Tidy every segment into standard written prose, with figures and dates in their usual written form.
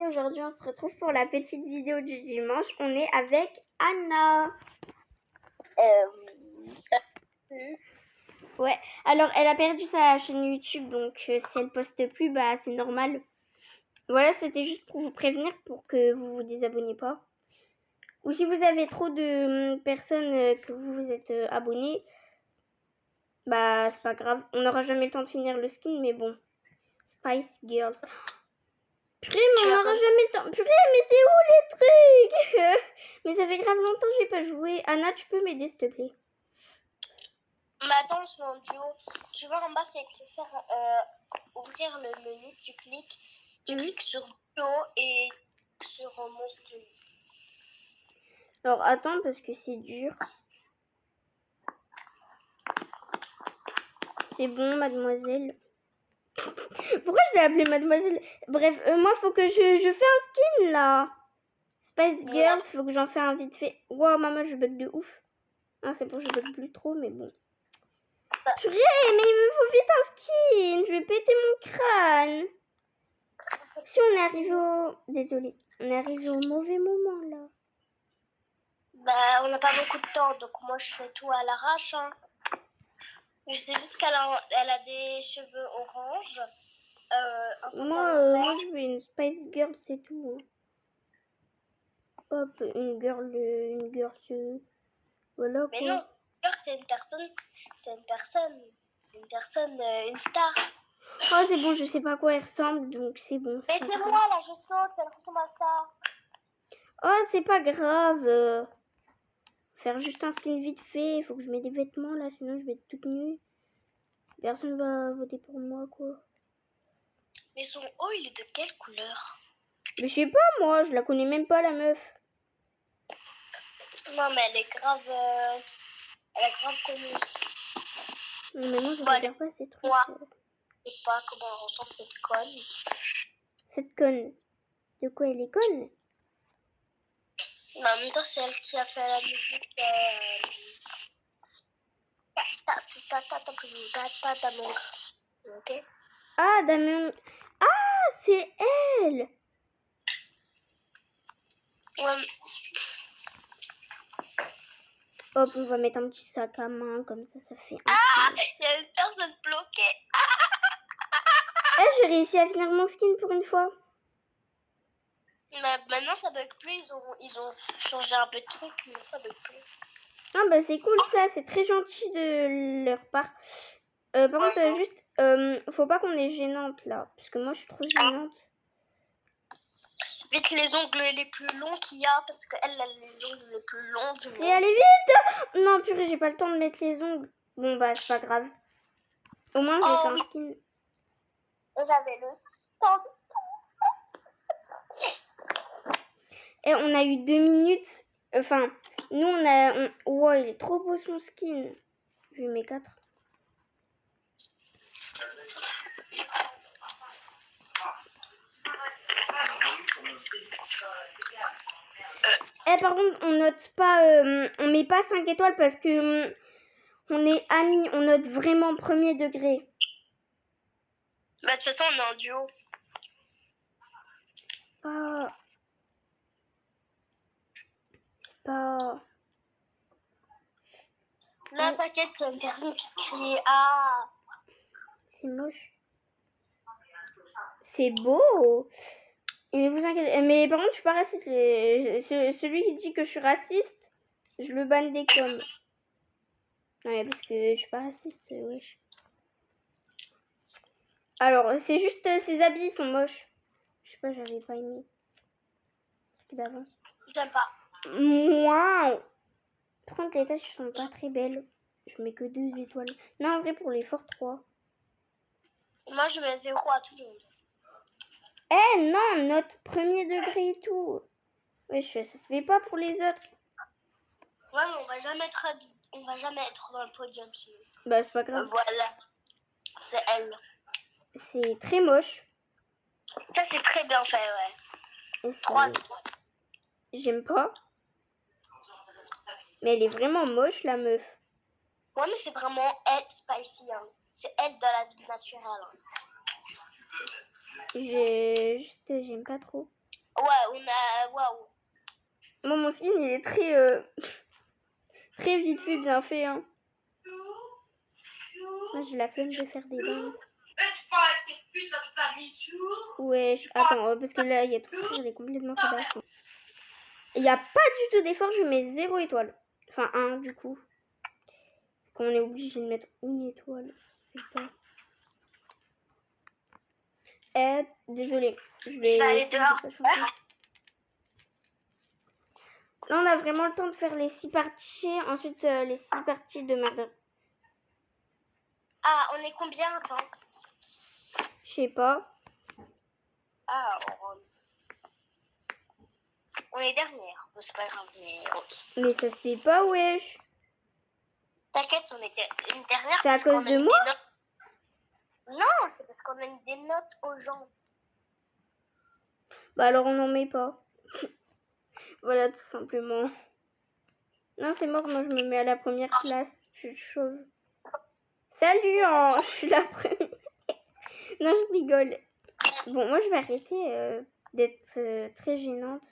Aujourd'hui, on se retrouve pour la petite vidéo du dimanche. On est avec Anna. Ouais, alors elle a perdu sa chaîne YouTube, donc si elle poste plus, bah c'est normal. Voilà, c'était juste pour vous prévenir pour que vous vous désabonnez pas. Ou si vous avez trop de personnes que vous vous êtes abonnés, bah c'est pas grave. On n'aura jamais le temps de finir le skin, mais bon. Spice Girls. Purée, mais on n'aura jamais le temps. Purée, mais c'est où les trucs? Mais ça fait grave longtemps que j'ai pas joué. Anna, tu peux m'aider s'il te plaît? Mais attends, je suis en duo. Tu vois en bas, c'est écrit faire ouvrir le menu. Tu cliques sur duo et sur mon skin. Alors attends parce que c'est dur. C'est bon, mademoiselle. Pourquoi je l'ai appelée mademoiselle? Bref, moi faut que je fais un skin là. Spice Girls, faut que j'en fais un vite fait. Wow, maman, je bug de ouf. Ah, c'est bon, je bug plus trop, mais bon. Purée, mais il me faut vite un skin. Je vais péter mon crâne. Si on est arrivé au... Désolée. On est arrivé au mauvais moment là. Bah, on n'a pas beaucoup de temps, donc moi je fais tout à l'arrache. Hein. Je sais juste qu'elle a des cheveux orange. Moi, je veux une Spice Girl, c'est tout. Hop, une girl, voilà quoi. Mais non, c'est une star. Oh, c'est bon, je sais pas à quoi elle ressemble, donc c'est bon. Mais c'est moi là, je saute, elle ressemble à ça. Oh, c'est pas grave. Faire juste un skin vite fait, il faut que je mette des vêtements là, sinon je vais être toute nue. Personne va voter pour moi, quoi. Mais son haut, il est de quelle couleur? Mais je sais pas, moi, je la connais même pas, la meuf. Non, mais elle est grave connue. Non, mais moi, je regarde pas ces trucs. Moi, je sais pas comment elle ressemble cette conne. Cette conne. De quoi elle est conne? Mais en même temps, c'est elle qui a fait la musique. Ok. Ah, Damien. Ah, c'est elle. Ouais. Hop, on va mettre un petit sac à main, comme ça fait un Il y a une personne bloquée. Eh, j'ai réussi à finir mon skin pour une fois. Mais maintenant, ça bug plus. Ils ont changé un peu de truc, mais ça bug plus. Ah, bah c'est cool ça, c'est très gentil de leur part. Par contre, juste, faut pas qu'on est gênante là, parce que moi je suis trop gênante. Vite les ongles les plus longs qu'il y a, parce qu'elle a les ongles les plus longs du monde. Et allez vite! Non, purée, j'ai pas le temps de mettre les ongles. Bon, bah, c'est pas grave. Au moins, j'ai fait un skin. J'avais le temps. Et on a eu 2 minutes. Enfin, nous, on a... Wow, il est trop beau son skin. Je lui mets 4. Par contre, on note pas... on met pas 5 étoiles parce que... on est amis, on note vraiment premier degré. Bah, de toute façon, on est en duo. Pas... Là, t'inquiète, c'est une personne qui crie « Ah !» C'est moche. C'est beau. Et ne vous inquiétez. Mais par contre, je suis pas raciste. Celui qui dit que je suis raciste, je le banne des coms. Ouais, parce que je suis pas raciste, wesh. Alors, c'est juste ses habits sont moches. Je sais pas, j'avais pas aimé. D'avance. J'aime pas. Moi, par contre, les tâches sont pas très belles. Je mets que 2 étoiles. Non, en vrai, pour l'effort, 3. Moi, je mets 0 à tout le monde. Eh non, note premier degré et tout. Wesh, ça se fait pas pour les autres. Ouais, mais on va jamais être dans le podium sinon. Bah, c'est pas grave. Voilà. C'est elle. C'est très moche. Ça, c'est très bien fait, ouais. 3 étoiles. J'aime pas. Mais elle est vraiment moche, la meuf. Ouais, mais c'est vraiment elle, Spicy. Hein. C'est elle dans la vie naturelle. Hein. J'aime pas trop. Ouais, on a... Waouh. Moi, mon skin, il est très, très vite fait, bien fait. Hein. Moi, j'ai la flemme de faire des bains. Ouais, attends, parce que là, il y a tout frère, il est complètement tabac. Il n'y a pas du tout d'effort, je mets 0 étoile. Enfin, 1 du coup. Qu'on est obligé de mettre une étoile. Désolé, je vais aller essayer dehors. de pas changer. Là, on a vraiment le temps de faire les 6 parties. Ensuite, les 6 parties de murder. Ah, on est combien, attends? Je sais pas. Ah, on est dernière. C'est pas grave, mais ça se fait pas, wesh. T'inquiète, on était une dernière. C'est à cause de moi? Non, c'est parce qu'on a mis des notes aux gens. Bah alors on n'en met pas. Voilà, tout simplement. Non, c'est mort, moi je me mets à la première place. Je suis chauve. Salut, hein, je suis la première. Non, je rigole. Bon, moi je vais arrêter d'être très gênante.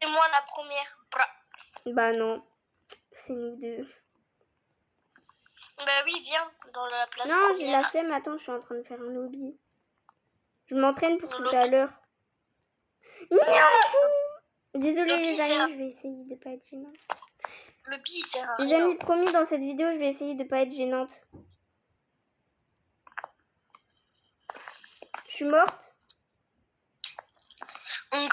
C'est moi la première. Bah non, c'est nous deux. Bah oui, viens dans la place. Non, j'ai la flemme, attends, je suis en train de faire un lobby. Je m'entraîne pour tout à l'heure. Désolée les amis, je vais essayer de pas être gênante. Lobby, c'est rien. Les amis, promis, dans cette vidéo, je vais essayer de pas être gênante. Je suis morte. Hein?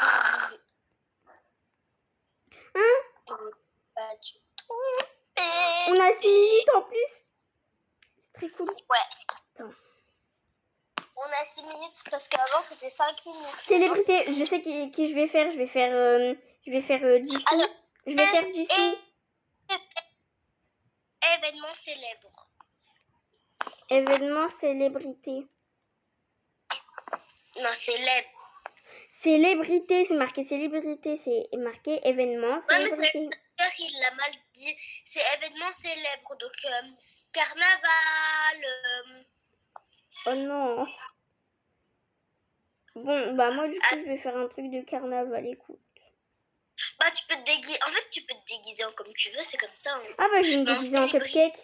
On a 6 minutes en plus. C'est très cool. Ouais. Attends. On a 6 minutes parce qu'avant c'était 5 minutes. Célébrité, je sais qui je vais faire. Je vais faire Jisoo. Alors, je vais faire Jisoo. Événement célèbre. Événement célébrité. Non, célèbre. Célébrité, c'est marqué célébrité, c'est marqué événement célébrité. Ouais, mais il l'a mal dit. C'est événement célèbre, donc carnaval. Oh non. Bon, bah moi du coup je vais faire un truc de carnaval, écoute. Bah tu peux te déguiser. En fait, tu peux te déguiser en comme tu veux, c'est comme ça. Hein. Ah bah je vais me déguiser en cupcake.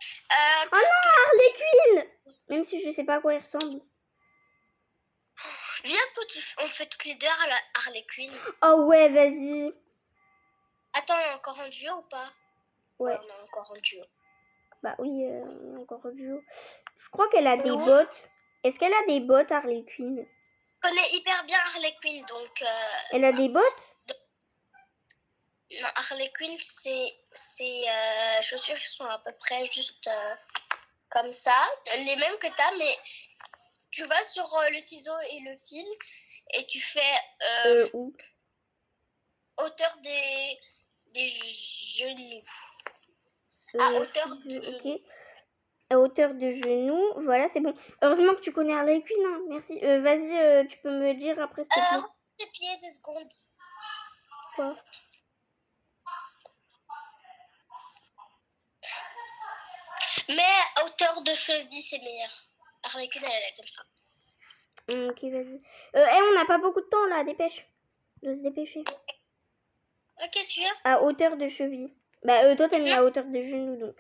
Oh non, Harley Quinn. Même si je sais pas à quoi il ressemble. Viens, toi, on fait toutes les deux à Harley Quinn. Oh ouais, vas-y. Attends, on est encore en duo ou pas? Ouais. On est encore en duo. Bah oui, on est encore en duo. Je crois qu'elle a des bottes. Est-ce qu'elle a des bottes, Harley Quinn? Je connais hyper bien Harley Quinn, donc... Elle a des bottes? Non, Harley Quinn, ses chaussures sont à peu près juste comme ça. Les mêmes que t'as, mais tu vas sur le ciseau et le fil et tu fais où? hauteur des genoux. À hauteur de genoux. À hauteur de genoux, voilà, c'est bon. Heureusement que tu connais Harley Quinn, hein. Merci. Vas-y, tu peux me dire après s'il te plaît. Tes pieds, 2 secondes. Quoi? Mais à hauteur de cheville, c'est meilleur. Harley Quinn, elle est comme ça. Ok, vas-y. On n'a pas beaucoup de temps là, dépêche. De se dépêcher. Ok, tu viens? À hauteur de cheville. Bah, toi, t'as mis à hauteur de genoux, donc...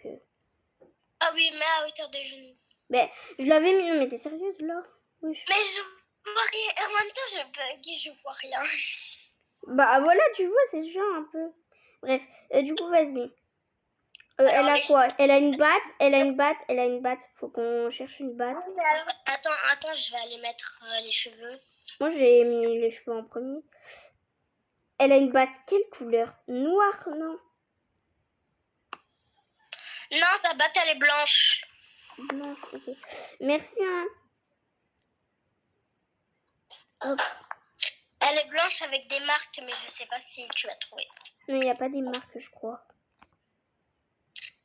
Ah oui, mais à hauteur de genoux. Bah, je l'avais mis... Non, mais t'es sérieuse, là? Oui. Mais je vois rien. En même temps, je bug et je vois rien. Bah, voilà, tu vois, c'est genre un peu... Bref, du coup, vas-y. Elle a quoi? Elle a une batte. Faut qu'on cherche une batte. Attends, je vais aller mettre les cheveux. Moi, j'ai mis les cheveux en premier. Elle a une batte, quelle couleur? Noire, non? Non, sa batte, elle est blanche. Blanche, ok. Merci, hein. Hop. Elle est blanche avec des marques, mais je sais pas si tu as trouvé. Non, il n'y a pas des marques, je crois.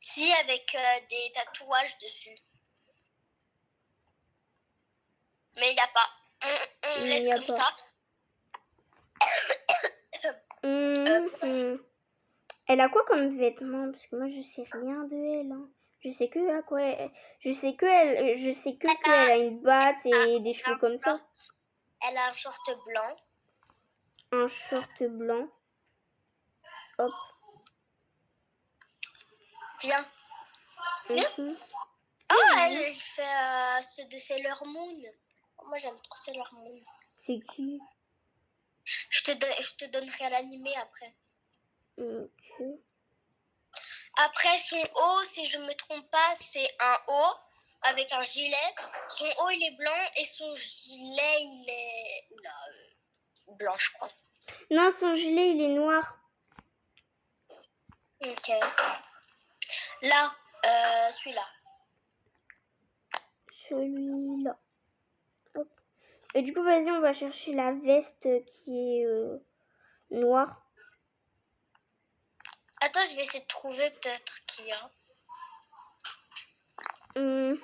Si, avec des tatouages dessus. Mais il n'y a pas. On laisse comme pas. ça. Elle a quoi comme vêtements? Parce que moi, je sais rien de elle. Hein. Je sais que à quoi elle... Je sais qu'elle a une batte et des cheveux comme ça. Elle a un short blanc. un short blanc. Hop. Viens. Mhm. Oh, elle fait ceux de Sailor Moon. Moi, j'aime trop Sailor Moon. C'est qui? Je te donnerai l'animé après. Ok. Après, son haut, si je me trompe pas, c'est un haut avec un gilet. Son haut, il est blanc et son gilet, il est... Oula, blanc, je crois. Non, son gilet, il est noir. Ok. Là, celui-là. Celui-là. Hop. Et du coup, vas-y, on va chercher la veste qui est noire. Attends, je vais essayer de trouver peut-être qui a. Non,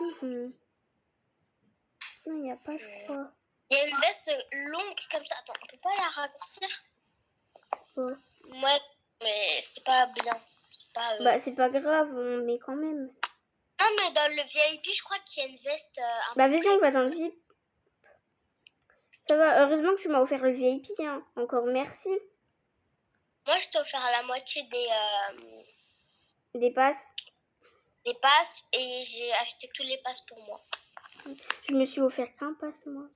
il n'y a pas, je crois. Il y a une veste longue comme ça. Attends, on peut pas la raccourcir? Ouais. Ouais, mais c'est pas bien. C'est pas... Bah, c'est pas grave, on met quand même. Non, mais dans le VIP, je crois qu'il y a une veste un Bah, peu vas-y, très- on va dans le VIP. Ça va, heureusement que tu m'as offert le VIP, hein. Encore merci. Moi, je t'ai offert la moitié Des passes. des passes et j'ai acheté tous les passes pour moi. Je me suis offert qu'un passe, moi.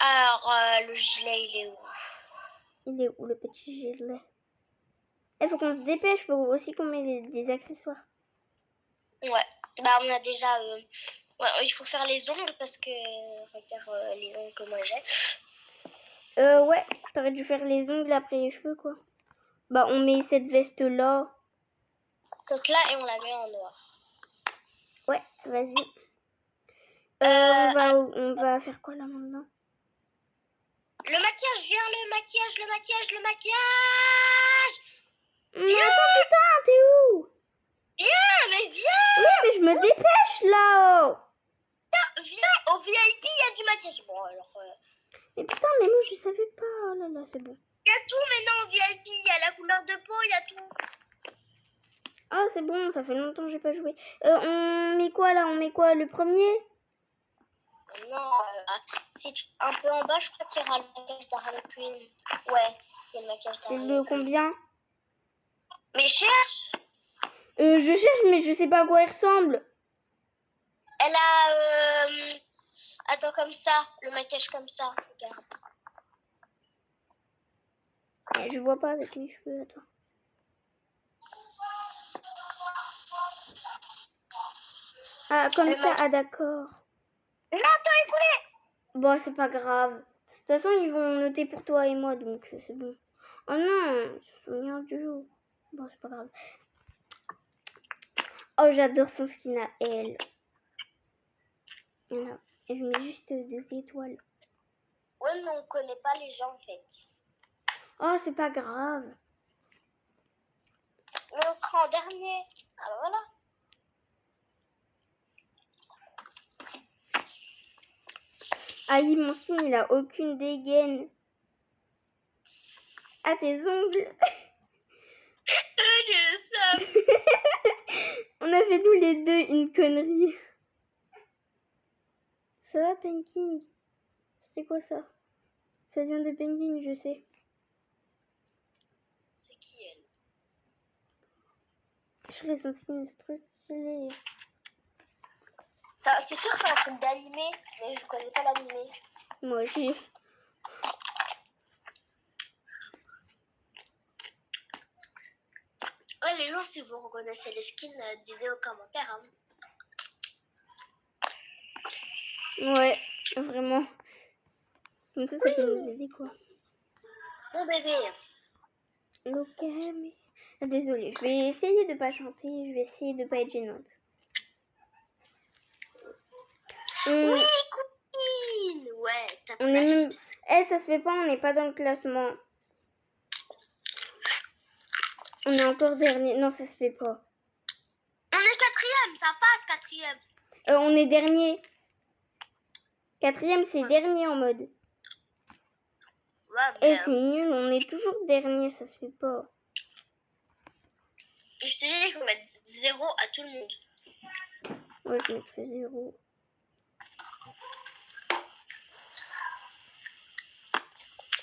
Alors, le gilet, il est où? Il est où, le petit gilet? Il faut qu'on se dépêche, faut aussi qu'on met des accessoires. Ouais, bah on a déjà... Ouais, il faut faire les ongles parce que... Regarde les ongles que moi j'ai. Ouais, t'aurais dû faire les ongles après les cheveux, quoi. Bah, on met cette veste-là. Donc là, et on la met en noir. Ouais, vas-y. On va faire quoi, là, maintenant? Le maquillage, viens, le maquillage, le maquillage, le maquillage! Mais attends, putain, t'es où? Viens, mais viens! Oui, mais je me dépêche, là-haut! Viens, au VIP, il y a du maquillage. Bon, alors... Mais putain, mais moi, je savais pas. Oh là là, c'est bon. Il y a tout maintenant au VIP, il y a la couleur de peau, il y a tout. Ah, c'est bon, ça fait longtemps que j'ai pas joué. On met quoi, là? On met quoi? Le premier? Non, si tu... un peu en bas, je crois qu'il y aura le maquillage d'Harley Quinn. Ouais, il y a le maquillage C'est d'Harley le Quinn. combien? Mais cherche! Je cherche, mais je sais pas à quoi il ressemble. Elle a... Attends, comme ça, le maquillage comme ça, regarde. Je vois pas avec mes cheveux, attends. Ah, comme ça, ah d'accord. Non, t'as écoulé! Bon, c'est pas grave. De toute façon, ils vont noter pour toi et moi, donc c'est bon. Oh non, souvenir du jour. Bon, c'est pas grave. Oh, j'adore son skin à elle. Voilà. Et je mets juste 2 étoiles. Ouais, mais on connaît pas les gens, en fait. Oh, c'est pas grave. Mais on sera en dernier. Alors voilà. Aïe, mon skin, il a aucune dégaine. Ah, tes ongles. On a fait tous les deux une connerie. Ça va, Penking? C'est quoi ça? Ça vient de Penking, je sais. C'est qui elle? Je ferais son skin trop stylé. C'est sûr que c'est un truc d'animé, mais je connais pas l'animé. Moi aussi. Ouais, les gens, si vous reconnaissez les skins, disez aux commentaires. Hein. Ouais, vraiment. Comme ça peut nous aider, quoi. Mon bébé. Ok, mais... Ah, désolée, je vais essayer de pas chanter, je vais essayer de pas être gênante. Oui, copine. Ouais, t'as On est même... Eh, ça se fait pas, on n'est pas dans le classement. On est encore dernier. Non, ça se fait pas. On est quatrième, ça passe quatrième. On est dernier. Quatrième, c'est dernier en mode. Ouais, Eh, c'est nul, on est toujours dernier, ça se fait pas. Je te dis, il faut mettre 0 à tout le monde. Ouais, je mettrais 0.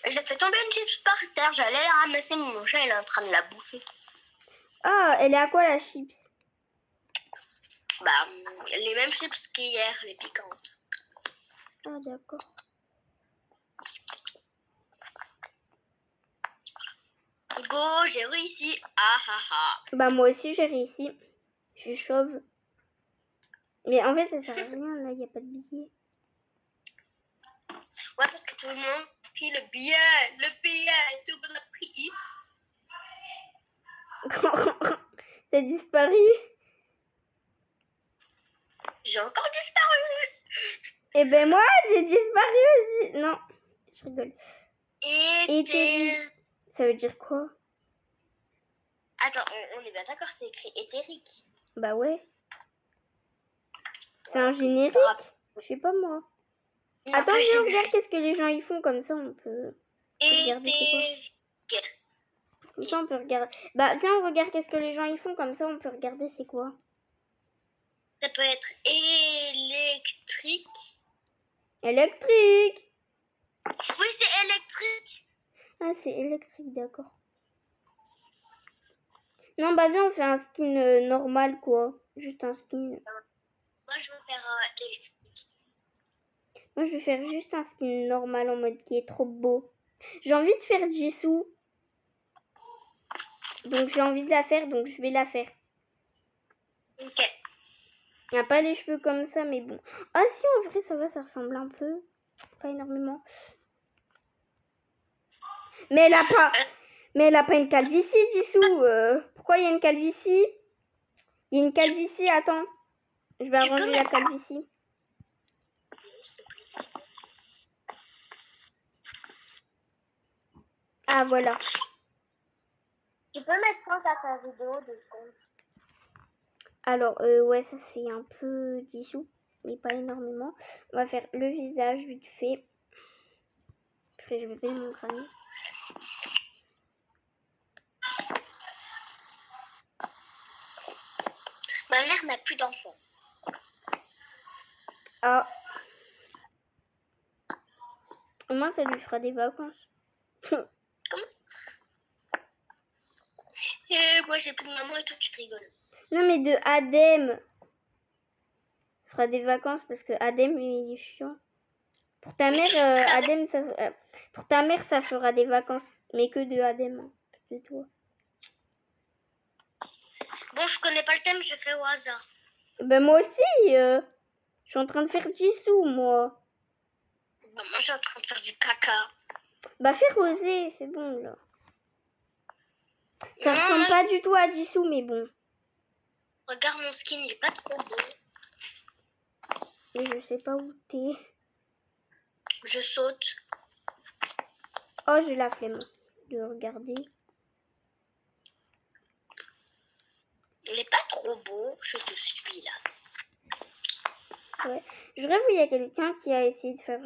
J'ai fait tomber une chips par terre. J'allais la ramasser, mais mon chat il est en train de la bouffer. Ah, elle est à quoi la chips? Bah, les mêmes chips qu'hier, les piquantes. Ah, d'accord. Go, j'ai réussi. Ah ah ah. Bah, moi aussi, j'ai réussi. Je suis chauve. Mais en fait, ça sert à rien, là, il n'y a pas de billets. Ouais, parce que tout le monde a pris le billet, tout le monde a pris. T'as disparu? J'ai encore disparu. Eh ben moi, j'ai disparu aussi. Non, je rigole. Éthérique. Ça veut dire quoi? Attends, on est bien d'accord, c'est écrit éthérique. Bah ouais. C'est un générique? Je sais pas moi. Non, Attends, pas viens, générique. regarde qu'est-ce que les gens y font, comme ça on peut regarder c'est quoi. Éthérique. Comme ça on peut regarder. Bah viens, on regarde qu'est-ce que les gens y font, comme ça on peut regarder c'est quoi. Ça peut être électrique. Électrique! Oui, c'est électrique. Ah, c'est électrique, d'accord. Non, bah viens, on fait un skin normal quoi. Juste un skin. Moi, je veux faire électrique. Moi, je vais faire juste un skin normal en mode qui est trop beau. J'ai envie de faire Jisoo. Donc, j'ai envie de la faire, donc je vais la faire. Ok. Il n'y a pas les cheveux comme ça, mais bon. Ah si, en vrai, ça va, ça ressemble un peu. Pas énormément. Mais elle a pas... Mais elle a pas une calvitie, Jisoo. Pourquoi il y a une calvitie? Il y a une calvitie, attends. Je vais arranger la calvitie. Ah, voilà. Tu peux mettre pause à ta vidéo 2 secondes. Alors, ouais, ça c'est un peu dissous, mais pas énormément. On va faire le visage vite fait. Après, je vais faire mon crâne. Ma mère n'a plus d'enfants. Ah. Au moins, ça lui fera des vacances. Et moi, j'ai plus de maman et tout, tu rigoles. Non, mais de Adem. Ça fera des vacances parce que Adem, il est chiant. Pour ta mère, Adem, ça, pour ta mère, ça fera des vacances. Mais que de Adem, hein, de toi. Bon, je connais pas le thème, je fais au hasard. Ben, moi aussi, je suis en train de faire Jisoo, moi. Bah, moi, je suis en train de faire du caca. Bah, fais Rosé, c'est bon, là. Ça Non, ressemble moi, pas du tout à Jisoo, mais bon. Regarde mon skin, il est pas trop beau. Mais je sais pas où t'es. Je saute. Oh, j'ai la flemme de regarder. Il est pas trop beau, je te suis là. Ouais. Je rêve où il y a quelqu'un qui a essayé de faire...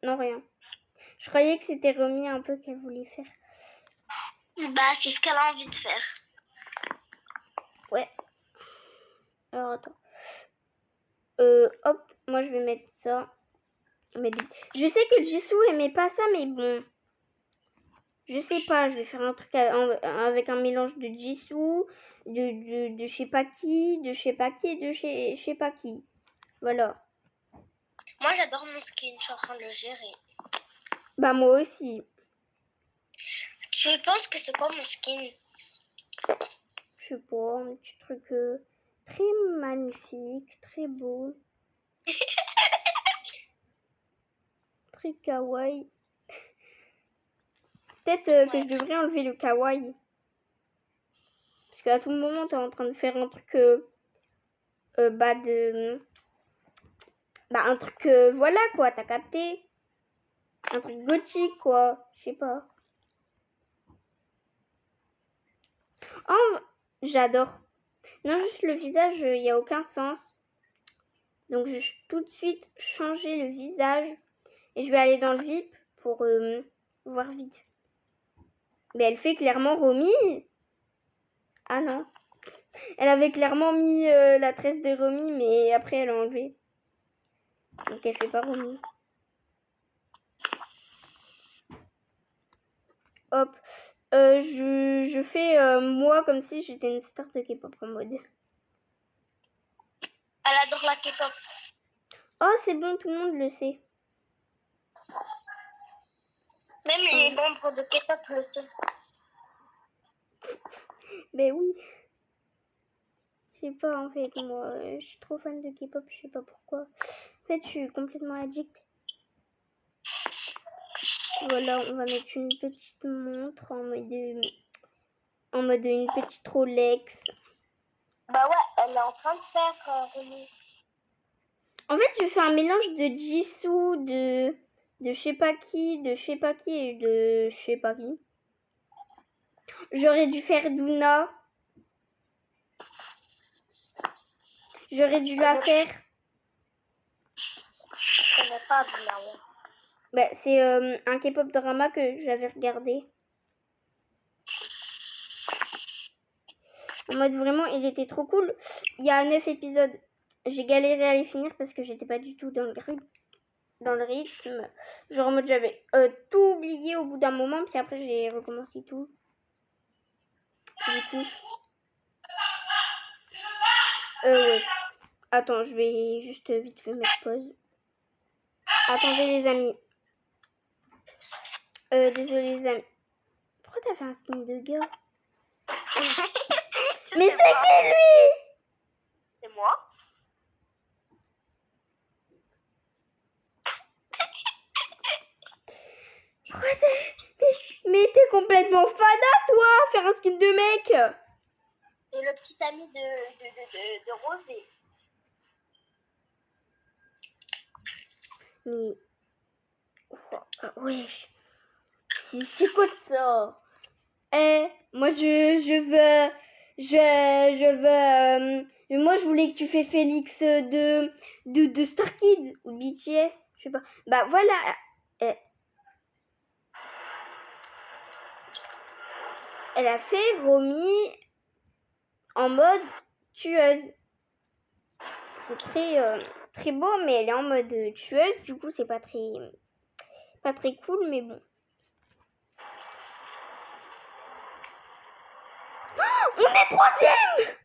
Non, rien. Je croyais que c'était Romy un peu qu'elle voulait faire. Bah, c'est ce qu'elle a envie de faire. Ouais. Alors, attends. Hop, moi je vais mettre ça. Je sais que Jisoo aimait pas ça, mais bon. Je sais pas, je vais faire un truc avec un mélange de Jisoo, de je sais pas qui, de je sais pas qui et de je sais pas qui. Voilà. Moi, j'adore mon skin, je suis en train de le gérer. Bah, moi aussi. Tu penses que c'est quoi mon skin? Je sais pas, un petit truc très magnifique, très beau. Très kawaii. Peut-être que je devrais enlever le kawaii. Parce qu'à tout moment, t'es en train de faire un truc... un truc... voilà, quoi, t'as capté. Un truc gothique, quoi. Je sais pas. Oh, j'adore. Non, juste le visage, il n'y a aucun sens. Donc, je vais tout de suite changer le visage. Et je vais aller dans le VIP pour voir vite. Mais elle fait clairement Romy. Ah non. Elle avait clairement mis la tresse de Romy, mais après elle a enlevé. Donc elle fait pas Romy. hop. Je fais moi comme si j'étais une star de K-pop en mode. Elle adore la K-pop. Oh, c'est bon, tout le monde le sait. Même les membres de K-pop le savent. Ben oui. Je sais pas, en fait, moi, je suis trop fan de K-pop, je sais pas pourquoi. En fait, je suis complètement addict. Voilà, on va mettre une petite montre en mode une petite Rolex. Bah ouais, elle est en train de faire René. En fait, je fais un mélange de Jisoo, de je sais pas qui, de je sais pas qui et de je sais pas qui. J'aurais dû faire Duna. J'aurais dû la faire. Je connais pas Duna, ouais. Bah, c'est un K-pop drama que j'avais regardé. En mode vraiment, il était trop cool. Il y a 9 épisodes. J'ai galéré à les finir parce que j'étais pas du tout dans le rythme. Genre en mode j'avais tout oublié au bout d'un moment, puis après j'ai recommencé tout. Du coup. Ouais. Attends, je vais juste vite fait mettre pause. Attendez les amis. Désolé les amis. Pourquoi t'as fait un skin de gars? Mais c'est qui lui? C'est moi. Mais t'es complètement fada toi, faire un skin de mec. C'est le petit ami de Rosé. Mais... Oh, wesh. C'est quoi ça? Moi moi je voulais que tu fais Félix de Star Kids ou de BTS, je sais pas. Bah voilà. Elle a fait Romy en mode tueuse. C'est très beau, mais elle est en mode tueuse, du coup c'est pas très cool, mais bon. Oh, on est troisième.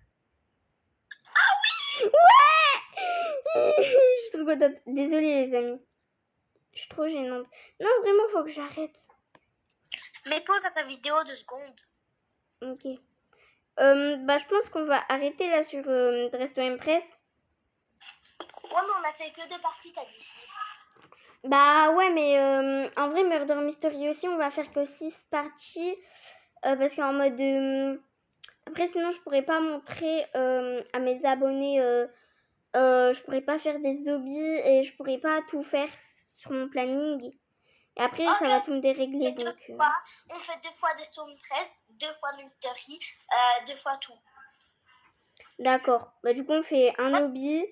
Ah oui. Ouais. Je suis trop contente. Désolée les amis. Je suis trop gênante. Non, vraiment, faut que j'arrête. Mais pause à ta vidéo 2 secondes. Ok. Bah, je pense qu'on va arrêter là sur Dresto Impress. Ouais, mais on a fait que 2 parties, t'as dit 6. Bah, ouais, mais en vrai, Murder Mystery aussi, on va faire que 6 parties. Parce qu'en mode. Après, sinon, je pourrais pas montrer à mes abonnés. Je pourrais pas faire des hobbies et je pourrais pas tout faire sur mon planning. Et après, ça va tout me dérégler. Donc, on fait 2 fois Dresto Impress, 2 fois Mystery, 2 fois tout. D'accord. Bah, du coup, on fait un hobby,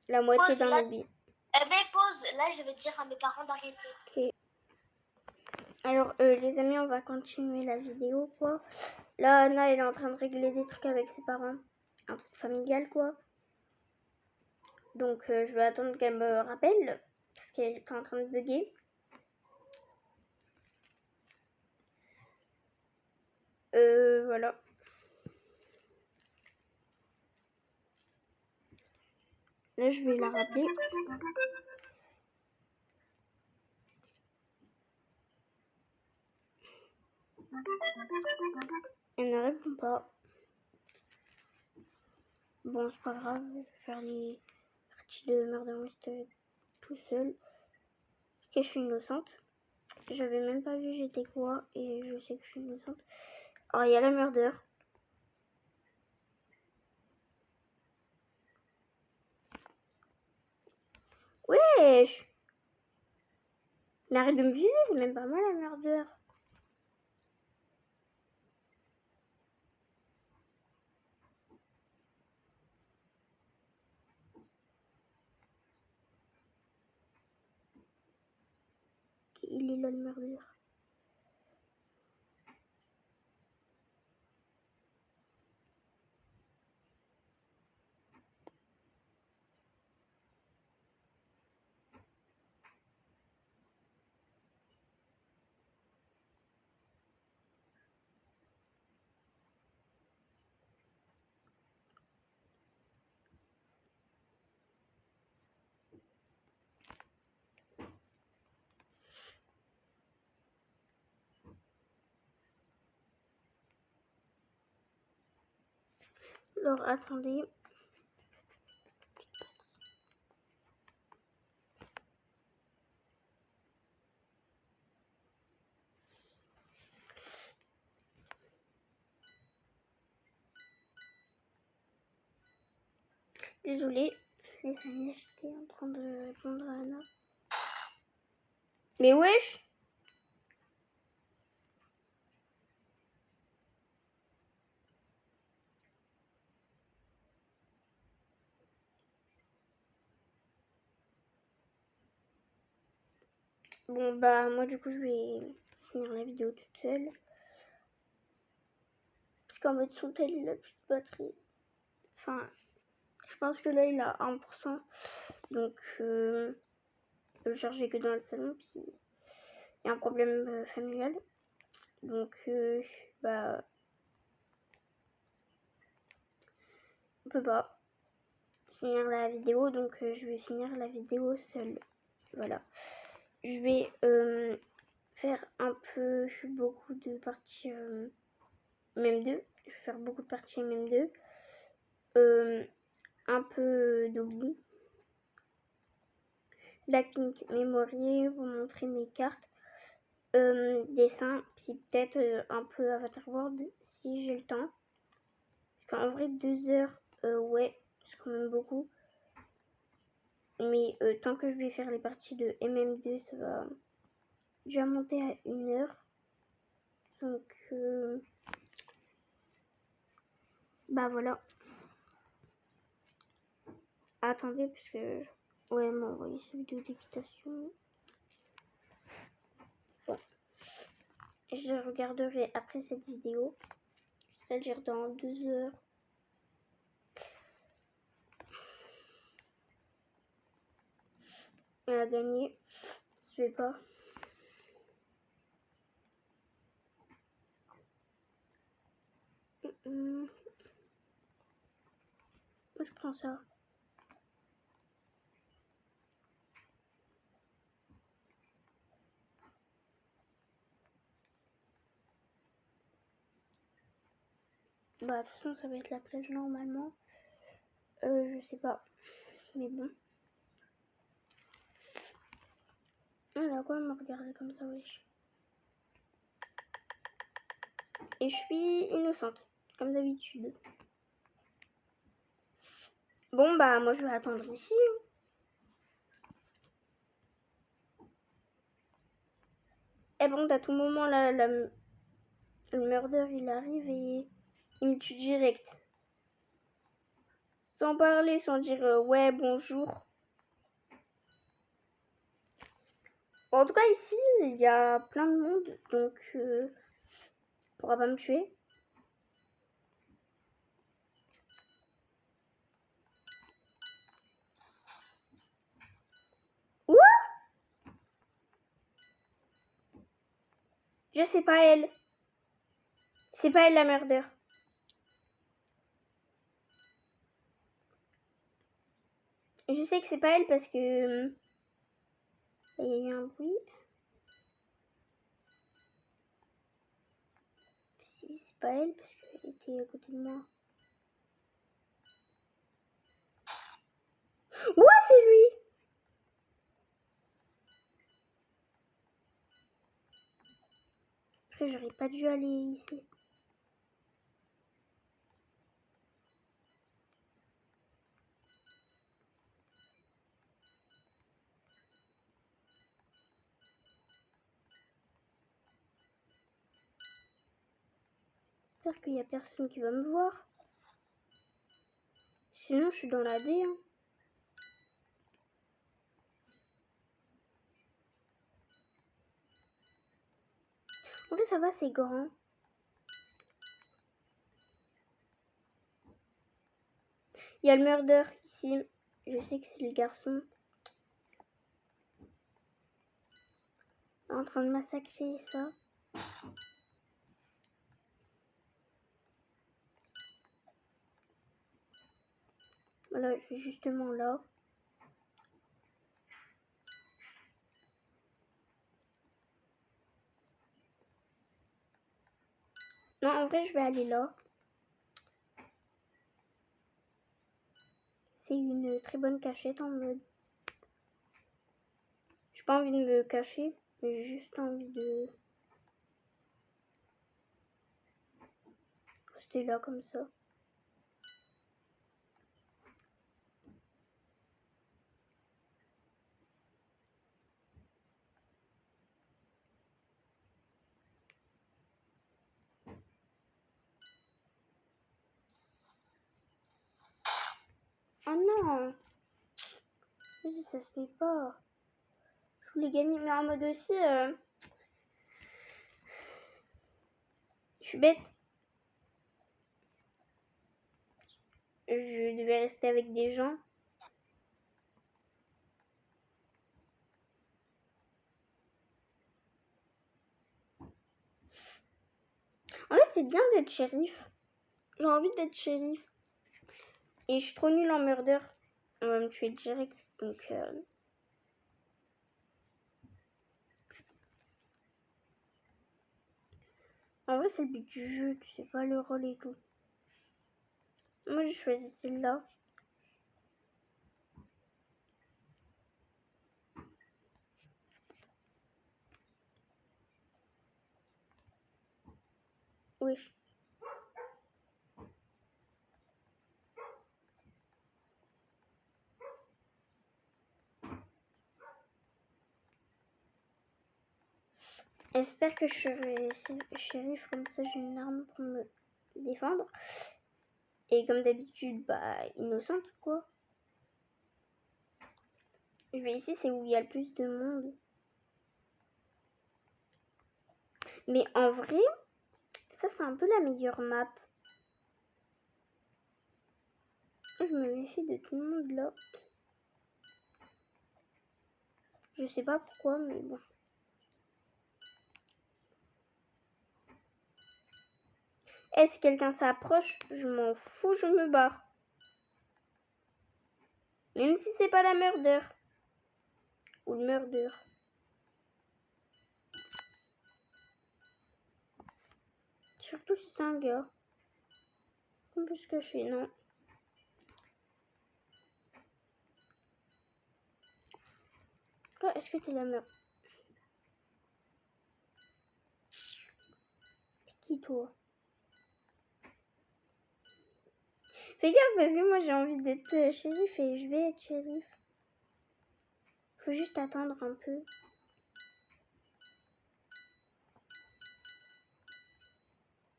la moitié d'un hobby. Mais pause, là, je vais dire à mes parents d'arrêter. Ok. Alors, les amis, on va continuer la vidéo, quoi. Là, Anna, elle est en train de régler des trucs avec ses parents. Un truc familial, quoi. Donc, je vais attendre qu'elle me rappelle, parce qu'elle est en train de bugger. Voilà. Là, je vais la rappeler. Elle ne répond pas. Bon, c'est pas grave, je vais faire les parties de Murder Mystery tout seul. Parce que je suis innocente. J'avais même pas vu j'étais quoi et je sais que je suis innocente. Alors, il y a la murder. Wesh! Mais arrête de me viser, c'est même pas moi la murder. Il est là le murder. Alors, attendez. Désolée, les amis, j'étais en train de répondre à Anna. Mais wesh! Bon bah moi du coup je vais finir la vidéo toute seule. Parce qu'en mode son tel il a plus de batterie. Enfin, je pense que là il a 1%. Donc je peux le charger que dans le salon. Puis il y a un problème familial. Donc bah on peut pas finir la vidéo. Donc je vais finir la vidéo seule. Voilà. Je vais faire un peu beaucoup de parties MM2. Je vais faire beaucoup de parties MM2. Un peu d'oubli. Blackpink Memory, vous montrer mes cartes, dessins, puis peut-être un peu Avatar World si j'ai le temps. Parce qu'en vrai 2 heures, ouais, c'est quand même beaucoup. Mais tant que je vais faire les parties de MM2, ça va déjà monter à 1 heure. Donc bah voilà. Attendez parce que ouais, m'a envoyé cette vidéo d'équitation. Bon. Je regarderai après cette vidéo, c'est-à-dire dans 2 heures. Elle a gagné, je sais pas. Moi je prends ça. Bah de toute façon ça va être la plage normalement. Je sais pas. Mais bon. Elle a quoi me regarder comme ça, wesh. Et je suis innocente, comme d'habitude. Bon bah moi je vais attendre ici. Et bon à tout moment là, le murder il arrive et il me tue direct. Sans parler, sans dire ouais bonjour. Bon, en tout cas ici il y a plein de monde donc il pourra pas me tuer. Ouah, je sais pas elle. C'est pas elle la murder. Je sais que c'est pas elle parce que il y a eu un bruit. Si c'est pas elle parce qu'elle était à côté de moi. Ouais, c'est lui. Après, j'aurais pas dû aller ici. J'espère qu'il y a personne qui va me voir. Sinon, je suis dans la D. Hein. En fait, ça va, c'est grand. Il y a le murder ici. Je sais que c'est le garçon. En train de massacrer ça. Voilà, je suis justement là. Non, en vrai, je vais aller là. C'est une très bonne cachette en mode. J'ai pas envie de me cacher, mais j'ai juste envie de rester là comme ça. Oh non! Vas-y, ça se fait pas. Je voulais gagner, mais en mode aussi. Je suis bête. Je devais rester avec des gens. En fait, c'est bien d'être shérif. J'ai envie d'être shérif. Et je suis trop nulle en murder. On va me tuer direct. Donc. En vrai, c'est le but du jeu. Tu sais pas le rôle et tout. Moi, j'ai choisi celle-là. Oui. J'espère que je serai shérif, comme ça j'ai une arme pour me défendre. Et comme d'habitude, bah, innocente quoi. Je vais ici, c'est où il y a le plus de monde. Mais en vrai, ça c'est un peu la meilleure map. Je me méfie de tout le monde là. Je sais pas pourquoi, mais bon. Eh, si quelqu'un s'approche, je m'en fous, je me barre. Même si c'est pas la murder. Ou le murder. Surtout si c'est un gars. On peut se cacher, non. Oh, est-ce que t'es la murder? C'est qui toi? Fais gaffe parce que moi j'ai envie d'être shérif et je vais être shérif. Faut juste attendre un peu.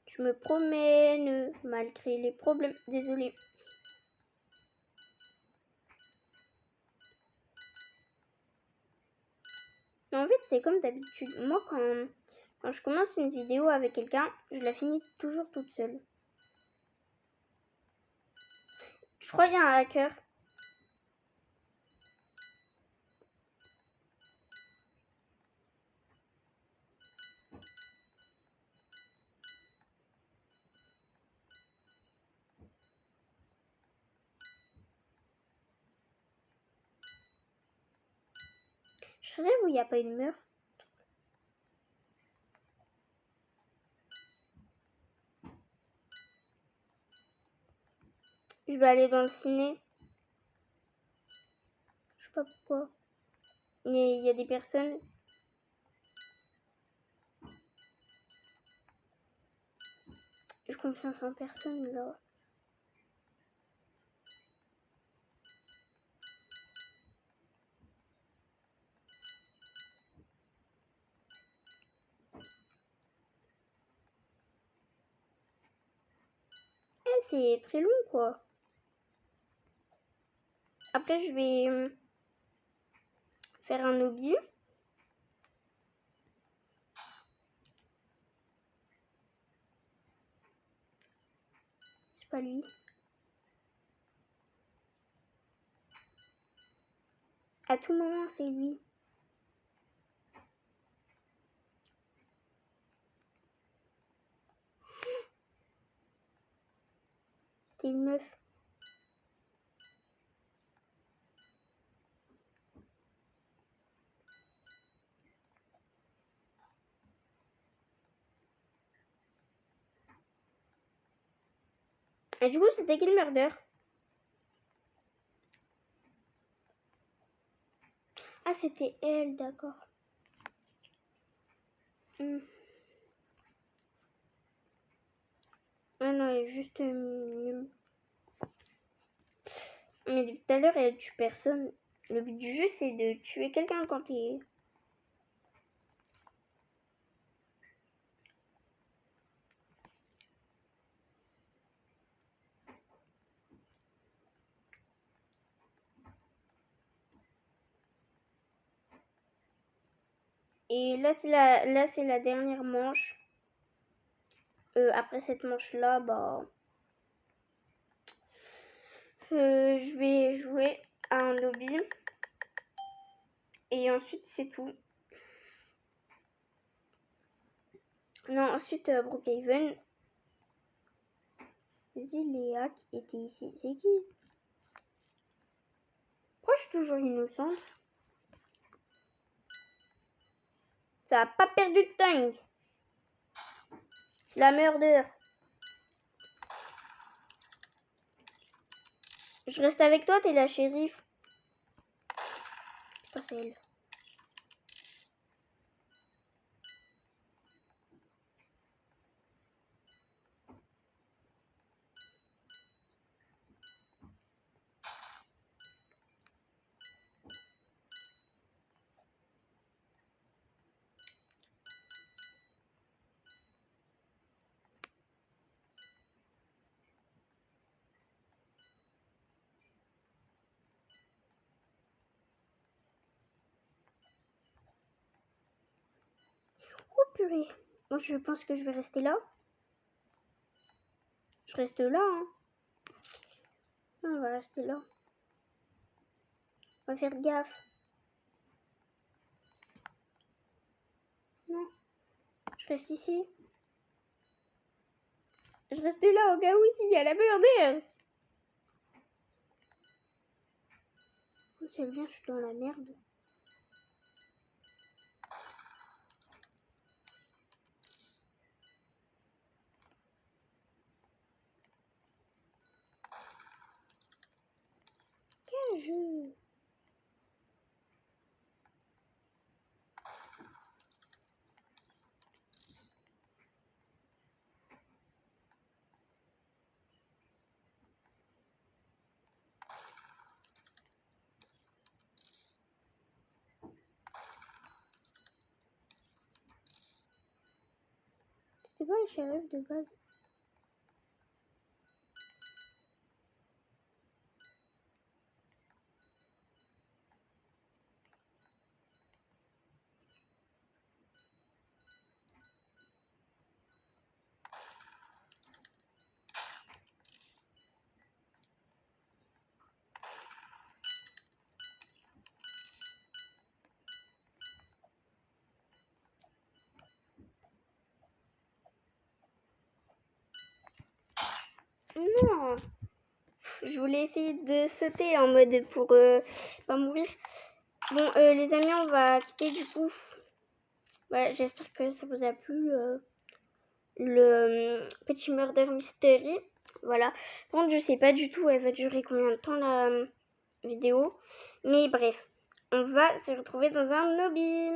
Je me promène malgré les problèmes. Désolée. En fait, c'est comme d'habitude. Moi, quand je commence une vidéo avec quelqu'un, je la finis toujours toute seule. Je crois qu'il y a un hacker. Je rêve où il n'y a pas une meurtre. Je vais aller dans le ciné. Je sais pas pourquoi. Mais il y a des personnes. J'ai confiance en personne là. Eh, c'est très long quoi. Après, je vais faire un hobby. C'est pas lui. À tout moment, c'est lui. C'est une meuf. Et du coup, c'était quel murder? c'était elle, d'accord. Ah non, elle est juste nulle. Mais depuis tout à l'heure, elle tue personne. Le but du jeu, c'est de tuer quelqu'un quand t'es... Et là, c'est la dernière manche. Après cette manche-là, bah... je vais jouer à un lobby. Et ensuite, c'est tout. Non, ensuite, Brookhaven. Léa qui était ici. C'est qui? Pourquoi je suis toujours innocente? Ça a pas perdu de temps. C'est la murder. Je reste avec toi, t'es la shérif. Putain, c'est elle. Oh purée. Moi, je pense que je vais rester là. Je reste là, hein. On va rester là. On va faire gaffe. Non. Je reste ici. Je reste là au cas où s'il y a la murder. Oh, si elle vient, je suis dans la merde. Quel jeu? C'est pas le shérif de base. Non. Je voulais essayer de sauter en mode pour pas mourir. Bon, les amis, on va quitter du coup. Voilà, j'espère que ça vous a plu. Le petit murder mystery. Voilà. Par contre, je sais pas du tout elle va durer combien de temps la vidéo. Mais bref, on va se retrouver dans un lobby.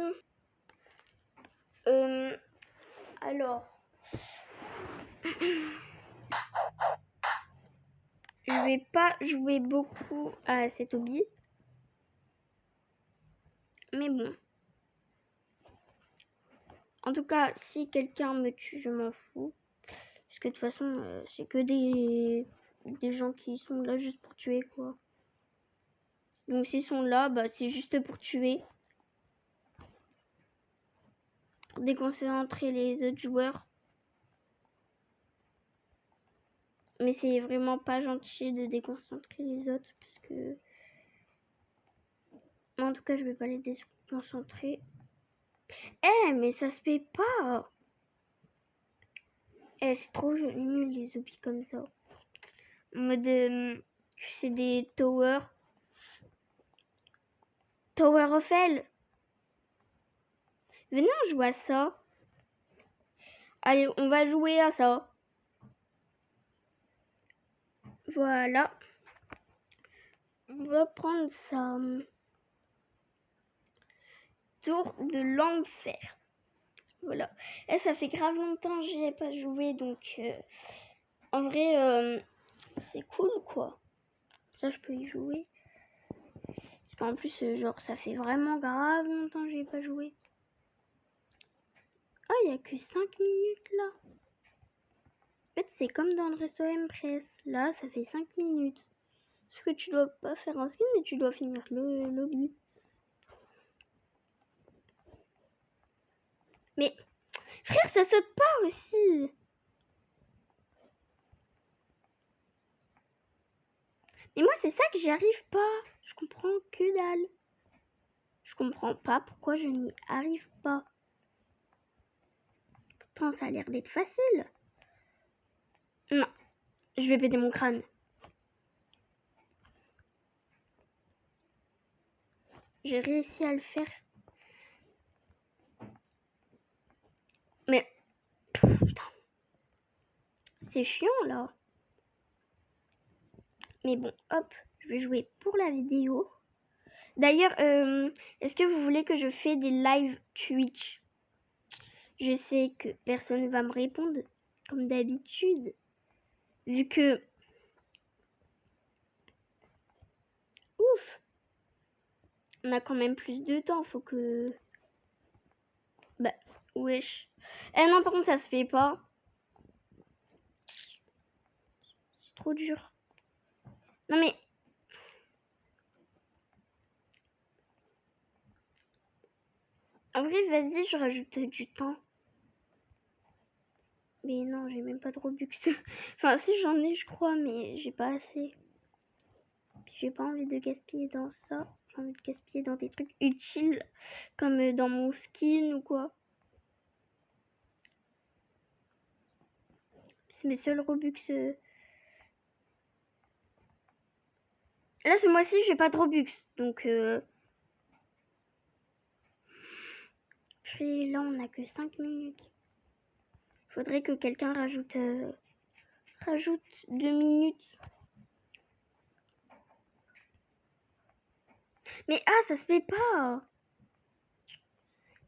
Alors, je vais pas jouer beaucoup à cet lobby. Mais bon. En tout cas, si quelqu'un me tue, je m'en fous. Parce que de toute façon, c'est que des gens qui sont là juste pour tuer, quoi. Donc s'ils sont là, bah, c'est juste pour tuer. Pour déconcentrer les autres joueurs. Mais c'est vraiment pas gentil de déconcentrer les autres. Parce que... En tout cas, je vais pas les déconcentrer. Eh, mais ça se fait pas. Eh, c'est trop nul les zombies comme ça. En mode... c'est des towers. Tower of Hell. Venez, on joue à ça. Allez, on va jouer à ça. Voilà. On va prendre ça. tour de l'enfer. Voilà. Et ça fait grave longtemps que j'y ai pas joué, donc en vrai, c'est cool, quoi. Ça, je peux y jouer. Parce qu'en plus, genre, ça fait vraiment grave longtemps que j'y ai pas joué. Ah, il n'y a que 5 minutes, là. En fait, c'est comme dans le resto Empress. Là, ça fait 5 minutes. Parce que tu dois pas faire un skin, mais tu dois finir le lobby. Mais, frère, ça saute pas aussi. Mais moi, c'est ça que j'y arrive pas. Je comprends que dalle. Je comprends pas pourquoi je n'y arrive pas. Pourtant, ça a l'air d'être facile. Non, je vais péter mon crâne. J'ai réussi à le faire. Mais, putain, c'est chiant là. Mais bon, hop, je vais jouer pour la vidéo. D'ailleurs, est-ce que vous voulez que je fasse des live Twitch? Je sais que personne ne va me répondre, comme d'habitude. Vu que... Ouf! On a quand même plus de temps, faut que... Bah, wesh. Eh non, par contre, ça se fait pas. C'est trop dur. Non mais... En vrai, vas-y, je rajoute du temps. Mais non, j'ai même pas de Robux. Enfin, si j'en ai, je crois, mais j'ai pas assez. Puis j'ai pas envie de gaspiller dans ça. J'ai envie de gaspiller dans des trucs utiles, comme dans mon skin ou quoi. C'est mes seuls Robux. Là, ce mois-ci, j'ai pas de Robux. Donc, puis là, on a que 5 minutes. Faudrait que quelqu'un rajoute 2 minutes. Mais ah, ça se fait pas.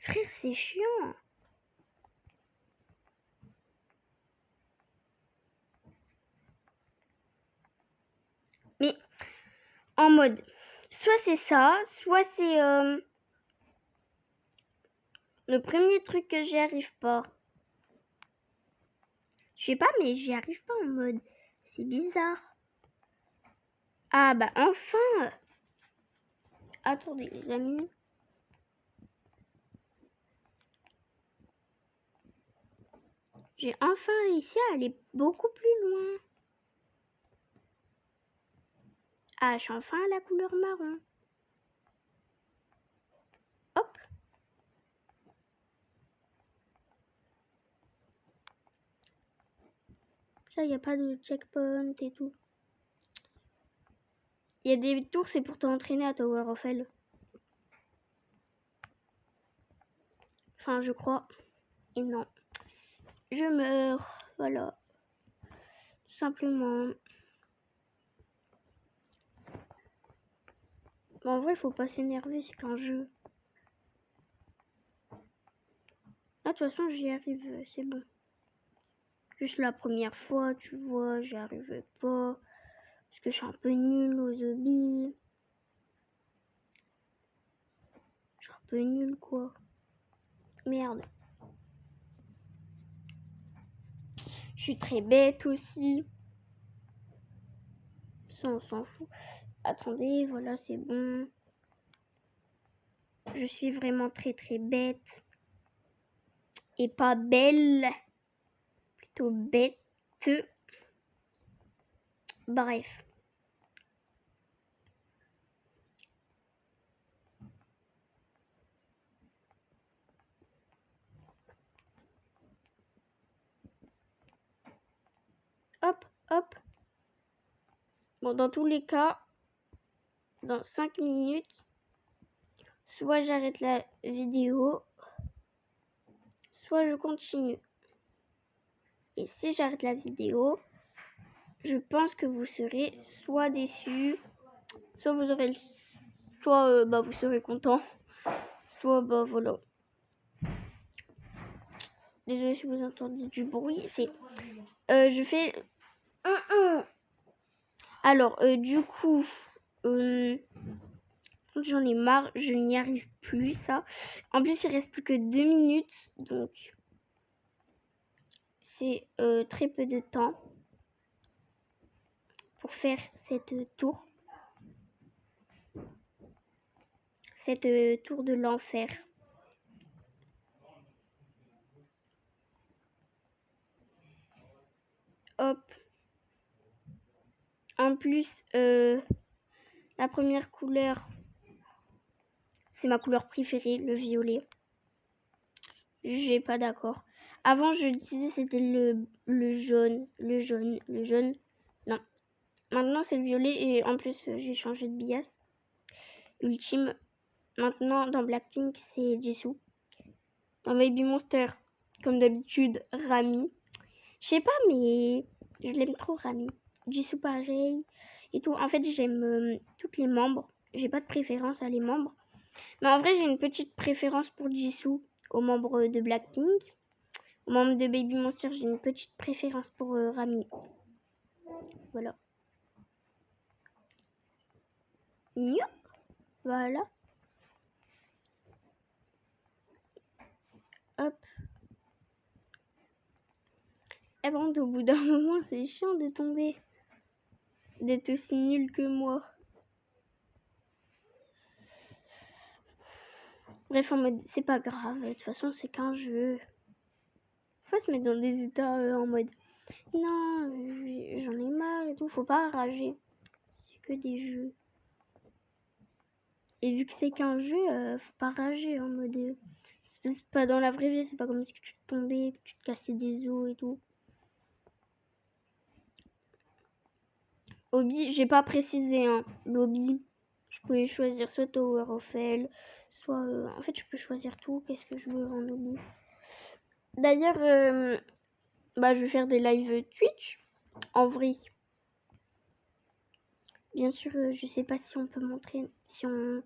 Frère, c'est chiant. Mais en mode, soit c'est ça, soit c'est le premier truc que j'y arrive pas. Je sais pas, mais j'y arrive pas en mode. C'est bizarre. Ah bah enfin. Attendez les amis. J'ai enfin réussi à aller beaucoup plus loin. Ah, je suis enfin à la couleur marron. Hop. Là, il n'y a pas de checkpoint et tout. Il y a des tours, c'est pour t'entraîner à Tower of Hell. Enfin, je crois. Et non. Je meurs. Voilà. Tout simplement. Bon, en vrai, faut pas s'énerver, c'est qu'un jeu. Ah, de toute façon, j'y arrive, c'est bon. Juste la première fois, tu vois, j'y arrivais pas. Parce que je suis un peu nulle aux zombies. Je suis un peu nulle, quoi. Merde. Je suis très bête aussi. Ça, on s'en fout. Attendez, voilà, c'est bon. Je suis vraiment très très bête. Et pas belle. Plutôt bête. Bref. Hop, hop. Bon, dans tous les cas, dans 5 minutes, soit j'arrête la vidéo, soit je continue. Et si j'arrête la vidéo, je pense que vous serez soit déçus, soit vous aurez, soit vous serez content. soit bah voilà. Désolée si vous entendez du bruit, c'est je fais alors du coup j'en ai marre, je n'y arrive plus ça. En plus il reste plus que 2 minutes, donc c'est très peu de temps pour faire cette tour de l'enfer. Hop. En plus, la première couleur, c'est ma couleur préférée, le violet. J'ai pas d'accord. Avant, je disais c'était le jaune. Non. Maintenant, c'est le violet et en plus, j'ai changé de bias. Ultime. Maintenant, dans Blackpink, c'est Jisoo. Dans Baby Monster, comme d'habitude, Rami. Je sais pas, mais je l'aime trop, Rami. Jisoo, pareil. Et tout. En fait, j'aime toutes les membres. J'ai pas de préférence à les membres. Mais en vrai, j'ai une petite préférence pour Jisoo, aux membres de Blackpink. Aux membres de Baby Monster, j'ai une petite préférence pour Rami. Voilà. Voilà. Hop. Et bon, au bout d'un moment, c'est chiant de tomber. D'être aussi nul que moi. Bref, en mode, c'est pas grave. De toute façon, c'est qu'un jeu. Faut se mettre dans des états en mode, non, j'en ai marre et tout. Faut pas rager. C'est que des jeux. Et vu que c'est qu'un jeu, faut pas rager en mode. C'est pas dans la vraie vie, c'est pas comme si tu tombais, que tu te cassais des os et tout. Hobby, j'ai pas précisé, hein. L'hobby, je pouvais choisir soit Tower of Hell, soit. En fait, je peux choisir tout. Qu'est-ce que je veux en hobby? D'ailleurs, je vais faire des lives Twitch. En vrai. Bien sûr, je sais pas si on peut montrer. Si on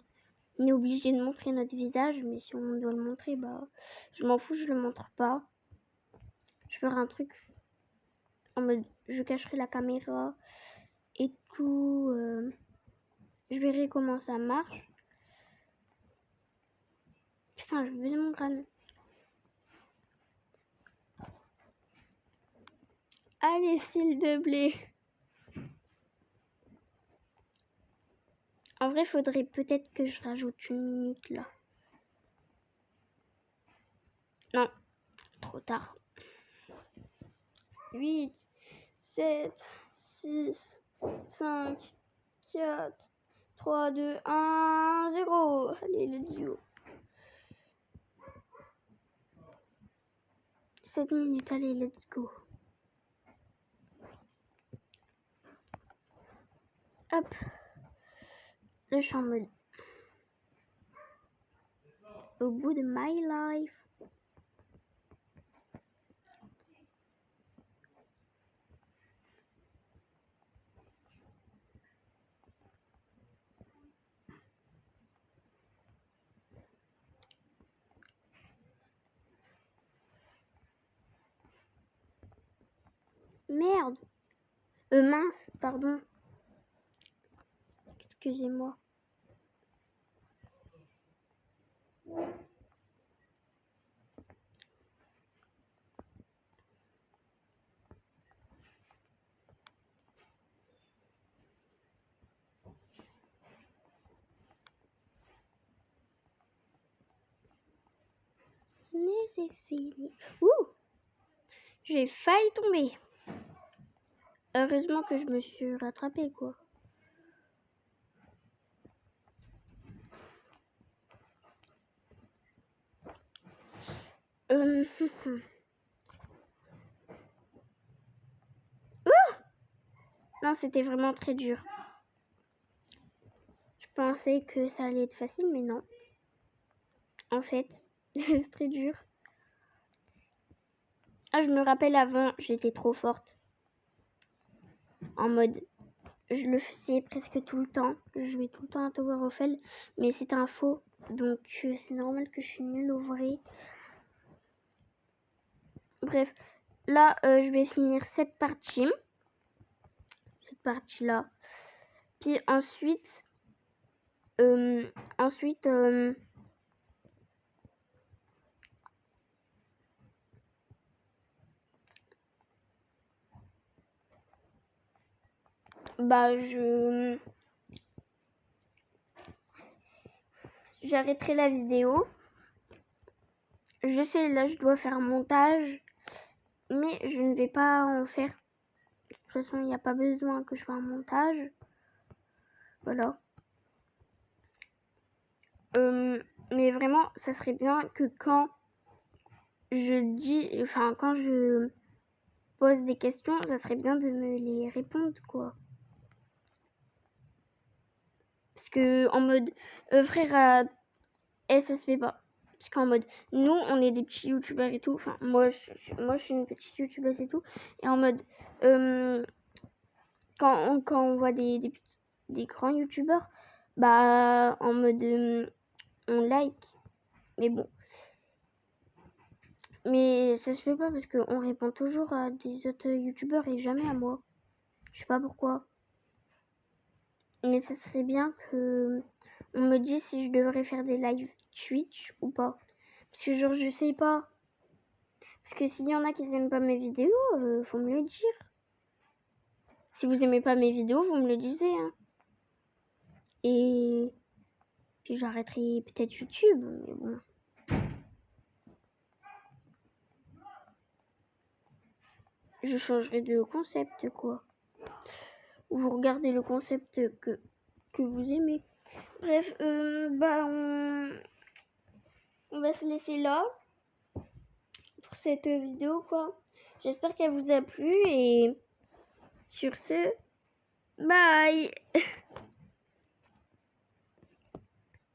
est obligé de montrer notre visage, mais si on doit le montrer, je m'en fous, je le montre pas. Je ferai un truc en mode, je cacherai la caméra et tout. Je verrai comment ça marche. Putain, je vais mon crâne. Allez, cils de blé. En vrai, faudrait peut-être que je rajoute une minute là. Non, trop tard. 8, 7, 6, 5, 4, 3, 2, 1, 0. Allez, let's go. 7 minutes, allez, let's go. Hop. Là, je suis en mode. Au bout de my life. Merde. Mince, pardon. Excusez-moi. C'est fini. Ouh! J'ai failli tomber. Heureusement que je me suis rattrapée, quoi. Non, c'était vraiment très dur. Je pensais que ça allait être facile, mais non. En fait, c'est très dur. Ah, je me rappelle avant, j'étais trop forte. En mode, je le faisais presque tout le temps. Je jouais tout le temps à Tower of Hell, mais c'est un faux. Donc c'est normal que je suis nulle au vrai. Bref, là je vais finir cette partie. Cette partie-là. Puis ensuite... bah j'arrêterai la vidéo. Je sais, là je dois faire un montage, mais je ne vais pas en faire. De toute façon, il n'y a pas besoin que je fasse un montage. Voilà. Mais vraiment, ça serait bien que quand quand je pose des questions, ça serait bien de me les répondre, quoi. Parce que en mode, frère, ça se fait pas. Parce qu'en mode, nous, on est des petits youtubeurs et tout. Enfin, moi, je suis une petite youtubeuse et tout. Et en mode, quand on voit des grands youtubeurs, bah, en mode, on like. Mais bon. Mais ça se fait pas parce qu'on répond toujours à des autres youtubeurs et jamais à moi. Je sais pas pourquoi. Mais ça serait bien que on me dise si je devrais faire des lives Twitch ou pas. Parce que genre je sais pas. Parce que s'il y en a qui aiment pas mes vidéos, faut me le dire. Si vous aimez pas mes vidéos, vous me le disiez. Hein. Et puis j'arrêterai peut-être YouTube. Mais bon. Je changerai de concept quoi. Ou vous regardez le concept que vous aimez. Bref, bah on va se laisser là pour cette vidéo quoi. J'espère qu'elle vous a plu et sur ce, bye.